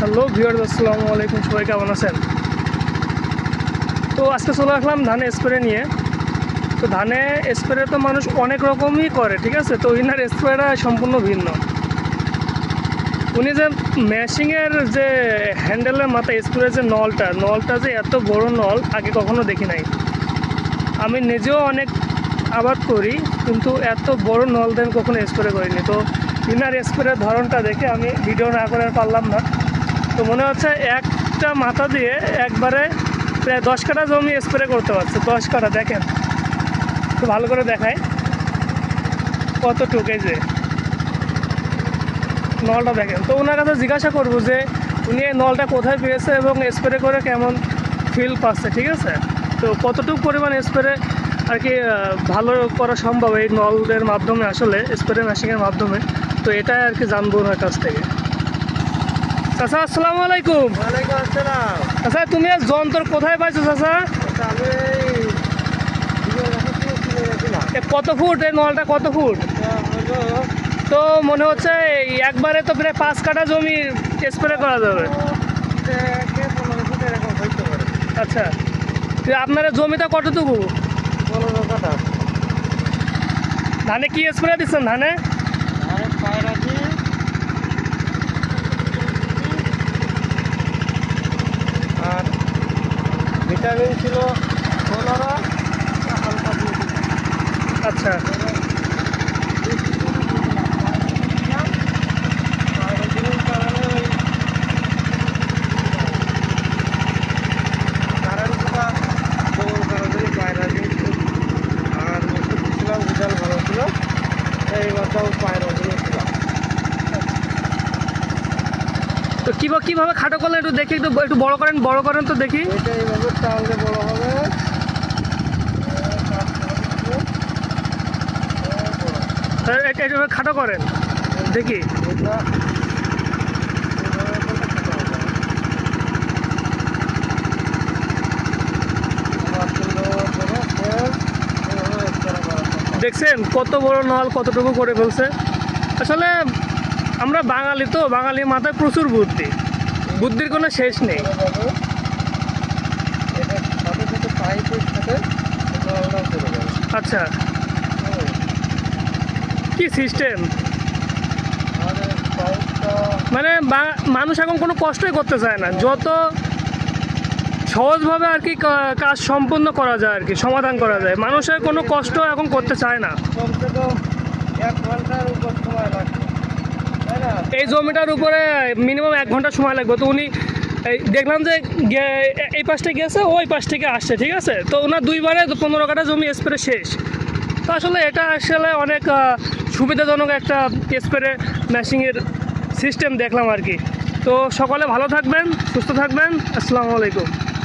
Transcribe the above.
Hello viewers, আসসালামু আলাইকুম। সবাই কেমন আছেন? তো আজকে চলে আসলাম ধানে স্প্রে নিয়ে। তো ধানে স্প্রে তো মানুষ অনেক রকমই করে, ঠিক আছে। তো ইনার স্প্রেটা সম্পূর্ণ ভিন্ন। উনি যে ম্যাশিংয়ের যে হ্যান্ডেলের মাথায় স্প্রে যে নলটা যে এত বড় নল আগে কখনো দেখি নাই। আমি নিজেও অনেক আবাদ করি, কিন্তু এত বড় নল দিয়ে আমি কখনো স্প্রে করিনি। তো ইনার স্প্রের ধরনটা দেখে আমি ভিডিও না করে পারলাম না। তো মনে হচ্ছে একটা মাথা দিয়ে একবারে প্রায় 10 কাঠা জমি স্প্রে করতে পারছে। 10 কাঠা দেখেন, তো ভালো করে দেখায় কতটুকু, এই যে নলটা দেখেন। তো ওনার কাছে জিজ্ঞাসা করবো যে উনি এই নলটা কোথায় পেয়েছে এবং স্প্রে করে কেমন ফিল পাচ্ছে, ঠিক আছে। তো কতটুকু পরিমাণ স্প্রে আর কি ভালো করা সম্ভব এই নলের মাধ্যমে, আসলে স্প্রে মেশিনের মাধ্যমে। তো এটাই আর কি জানবো ওনার কাছ থেকে। চাচা আসসালামু আলাইকুম। ওয়ালাইকুম আসসালাম। চাচা তুমি আর যন্ত্র কোথায় পাইছো চাচা? আমি কত ফুট এই নলটা, কত ফুট? তো মনে হচ্ছে একবারে তো প্রায় 5 কাঠা জমি স্প্রে করা যাবে। আচ্ছা, তো আপনার জমিটা কতটুকু? 15 কাঠা। ধানে কি স্প্রে দিচ্ছেন? ধানে আর ভিটামিন ছিল 15, হালকা দিয়ে আচ্ছা, ভালো ছিল। এই মাথাও পায়রা দিয়েছিলাম। তো কিভাবে খাটো করলেন একটু দেখি, একটু বড় করেন তো দেখি। এটা এইভাবে টানলে বড় হবে। একটু খাটো করেন দেখি। এটা দেখছেন কত বড় নল কতটুকু করে ফেলছে। আসলে আমরা বাঙালি, তো বাঙালির মাথায় প্রচুর বুদ্ধির কোনো শেষ নেই। আচ্ছা, কি সিস্টেম, মানে মানুষ এখন কোনো কষ্টই করতে চায় না। যত সহজভাবে আর কি কাজ সম্পন্ন করা যায়, আর কি সমাধান করা যায়, মানুষের কোনো কষ্ট এখন করতে চায় না। কমসে কম 1 ঘন্টার উপর সময় লাগবে, তাই না? এই জমিটার উপরে মিনিমাম 1 ঘন্টা সময় লাগবে। তো উনি দেখলাম যে এই পাশ থেকে গেছে, ওই পাশ থেকে আসছে, ঠিক আছে। তো ওনার 2 বারে 15 কাঠা জমি স্প্রে শেষ। তো আসলে এটা আসলে অনেক সুবিধাজনক একটা স্প্রে মেশিনের সিস্টেম দেখলাম আর কি। তো সকলে ভালো থাকবেন, সুস্থ থাকবেন। আসসালামু আলাইকুম।